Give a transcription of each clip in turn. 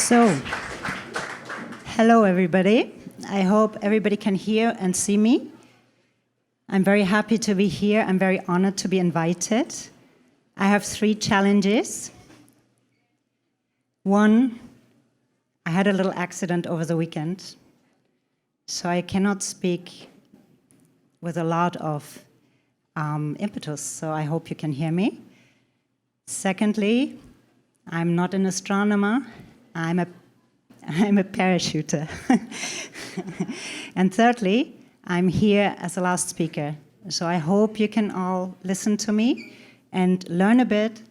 So, hello everybody. I hope everybody can hear and see me. I'm very happy to be here. I'm very honored to be invited. I have 3 challenges. One, I had a little accident over the weekend, so I cannot speak with a lot of impetus, so I hope you can hear me. Secondly, I'm not an astronomer, I'm a parachuter. And thirdly, I'm here as a last speaker, so I hope you can all listen to me and learn a bit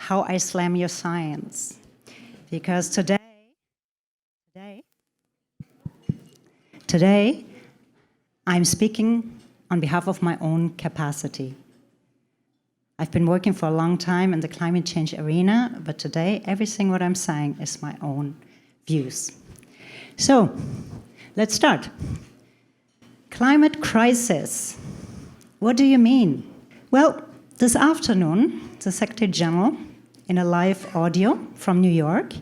how I slam your science. Because today, I'm speaking on behalf of my own capacity. I've been working for a long time in the climate change arena, but today, everything what I'm saying is my own views. So, let's start. Climate crisis. What do you mean? Well, this afternoon, the Secretary General, in a live audio from New York,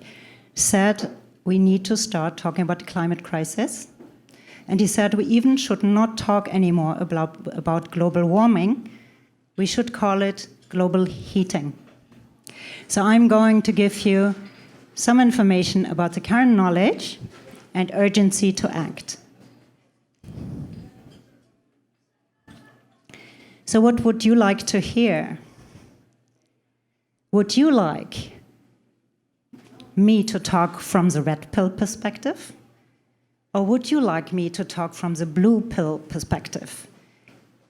said we need to start talking about the climate crisis. And he said we even should not talk anymore about global warming. We should call it global heating. So I'm going to give you some information about the current knowledge and urgency to act. So what would you like to hear? Would you like me to talk from the red pill perspective? Or would you like me to talk from the blue pill perspective?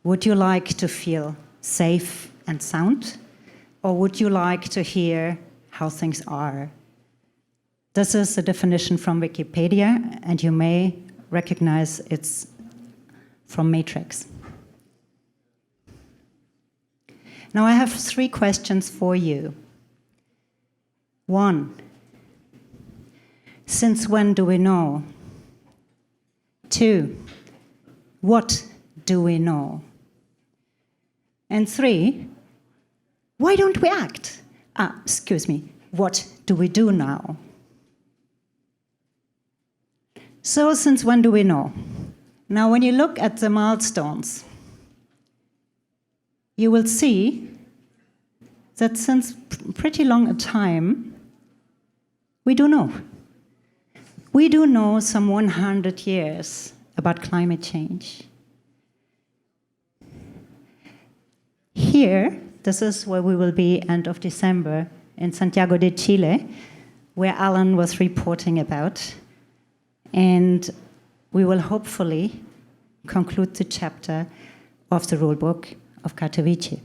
Would you like to feel safe and sound? Or would you like to hear how things are? This is the definition from Wikipedia, and you may recognize it's from Matrix. Now I have 3 questions for you. 1, since when do we know? 2, what do we know? And 3, why don't we act? What do we do now? So since when do we know? Now when you look at the milestones, you will see that since pretty long a time, we do know. We do know some 100 years about climate change. Here, this is where we will be end of December in Santiago de Chile, where Alan was reporting about. And we will hopefully conclude the chapter of the rulebook of Katowice.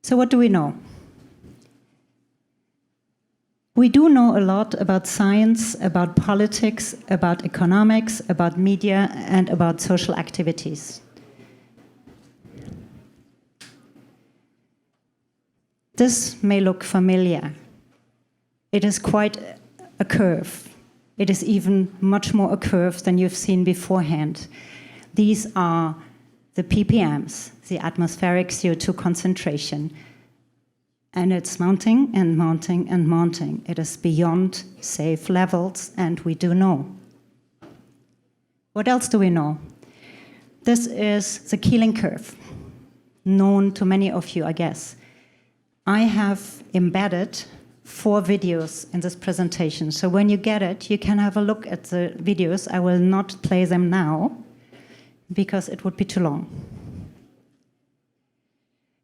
So what do we know? We do know a lot about science, about politics, about economics, about media, and about social activities. This may look familiar. It is quite a curve. It is even much more a curve than you've seen beforehand. These are the ppms, the atmospheric CO2 concentration. And it's mounting and mounting and mounting. It is beyond safe levels, and we do know. What else do we know? This is the Keeling curve, known to many of you, I guess. I have embedded 4 videos in this presentation, so when you get it, you can have a look at the videos. I will not play them now, because it would be too long.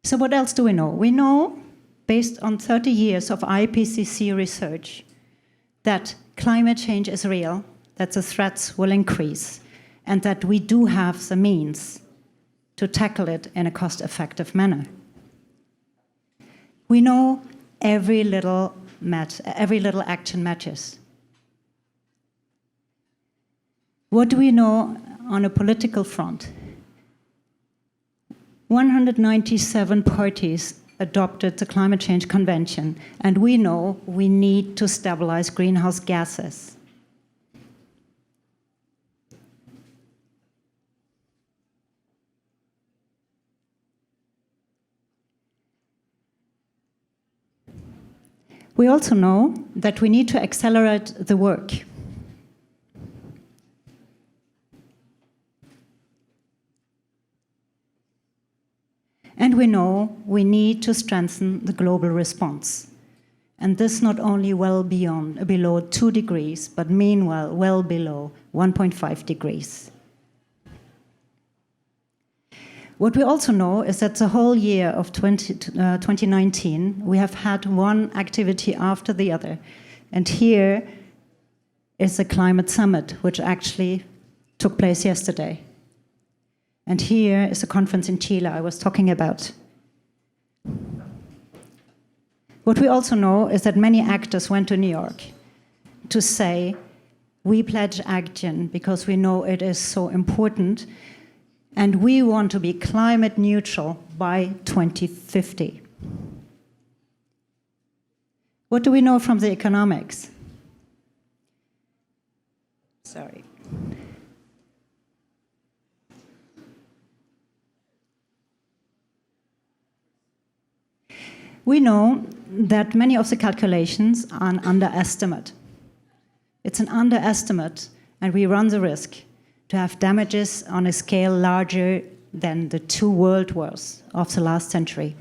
So what else do we know? We know, based on 30 years of IPCC research, that climate change is real, that the threats will increase, and that we do have the means to tackle it in a cost-effective manner. We know every little action matters. What do we know on a political front? 197 parties adopted the Climate Change Convention, and we know we need to stabilize greenhouse gases. We also know that we need to accelerate the work. And we know we need to strengthen the global response. And this not only below 2 degrees, but meanwhile well below 1.5 degrees. What we also know is that the whole year of 2019, we have had one activity after the other. And here is the climate summit, which actually took place yesterday. And here is the conference in Chile I was talking about. What we also know is that many actors went to New York to say, we pledge action because we know it is so important, and we want to be climate neutral by 2050. What do we know from the economics? Sorry. We know that many of the calculations are an underestimate. It's an underestimate, and we run the risk to have damages on a scale larger than the 2 world wars of the last century.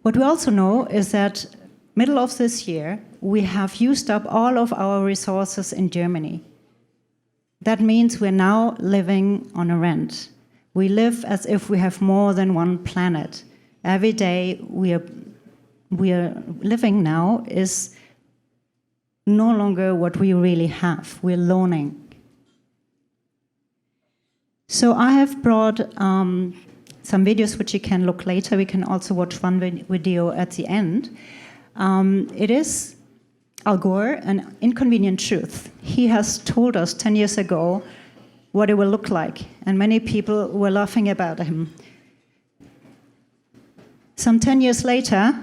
What we also know is that middle of this year, we have used up all of our resources in Germany. That means we're now living on a rent. We live as if we have more than one planet. Every day we are living now is no longer what we really have. We're loaning. So I have brought some videos which you can look later. We can also watch one video at the end. It is Al Gore, An Inconvenient Truth. He has told us 10 years ago what it will look like, and many people were laughing about him. Some 10 years later,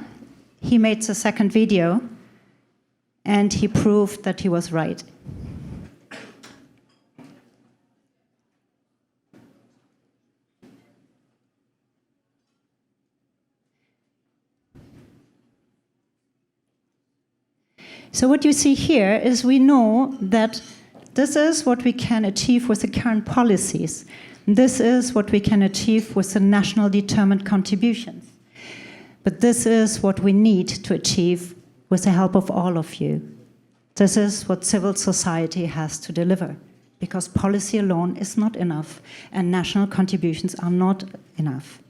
he made the second video, and he proved that he was right. So what you see here is we know that this is what we can achieve with the current policies. This is what we can achieve with the national determined contributions. But this is what we need to achieve with the help of all of you. This is what civil society has to deliver, because policy alone is not enough, and national contributions are not enough.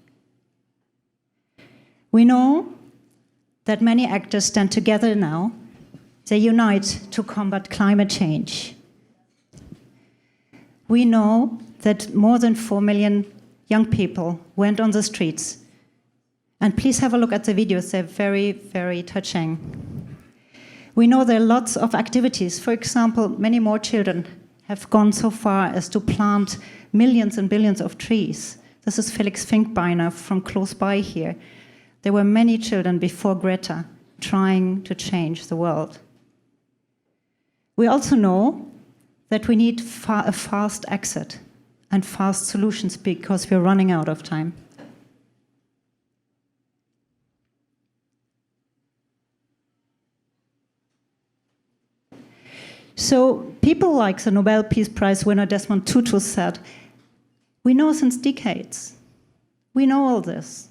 We know that many actors stand together now. They unite to combat climate change. We know that more than 4 million young people went on the streets. And please have a look at the videos, they're very, very touching. We know there are lots of activities. For example, many more children have gone so far as to plant millions and billions of trees. This is Felix Finkbeiner from close by here. There were many children before Greta trying to change the world. We also know that we need a fast exit and fast solutions because we're running out of time. So people like the Nobel Peace Prize winner Desmond Tutu said, we know since decades. We know all this.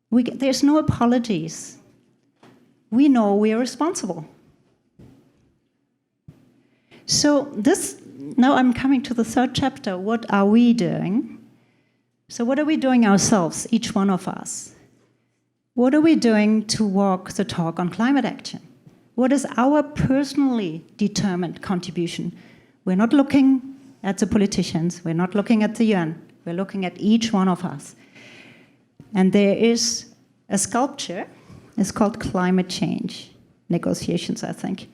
There's no apologies. We know we are responsible. So now I'm coming to the third chapter. What are we doing? So what are we doing ourselves, each one of us? What are we doing to walk the talk on climate action? What is our personally determined contribution? We're not looking at the politicians. We're not looking at the UN. We're looking at each one of us. And there is a sculpture. It's called Climate Change Negotiations, I think.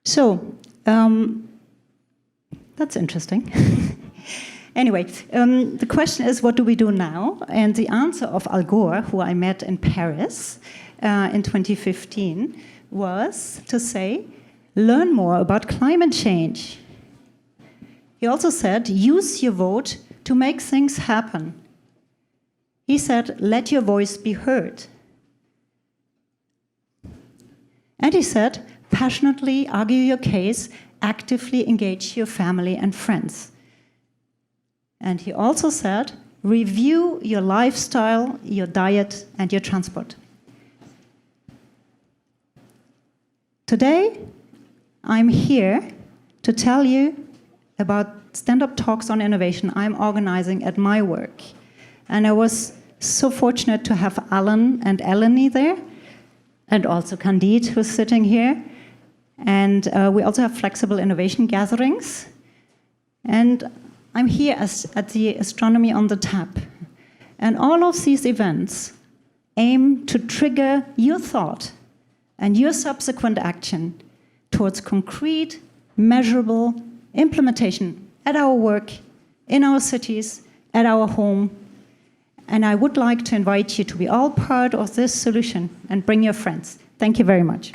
So, that's interesting. Anyway, the question is, what do we do now? And the answer of Al Gore, who I met in Paris in 2015, was to say, learn more about climate change. He also said, use your vote to make things happen. He said, let your voice be heard. And he said, passionately argue your case, actively engage your family and friends. And he also said, review your lifestyle, your diet, and your transport. Today, I'm here to tell you about stand-up talks on innovation I'm organizing at my work. And I was so fortunate to have Alan and Eleni there, and also Candide, who's sitting here. And we also have flexible innovation gatherings. And I'm here at the Astronomy on the Tap. And all of these events aim to trigger your thought and your subsequent action towards concrete, measurable implementation at our work, in our cities, at our home. And I would like to invite you to be all part of this solution and bring your friends. Thank you very much.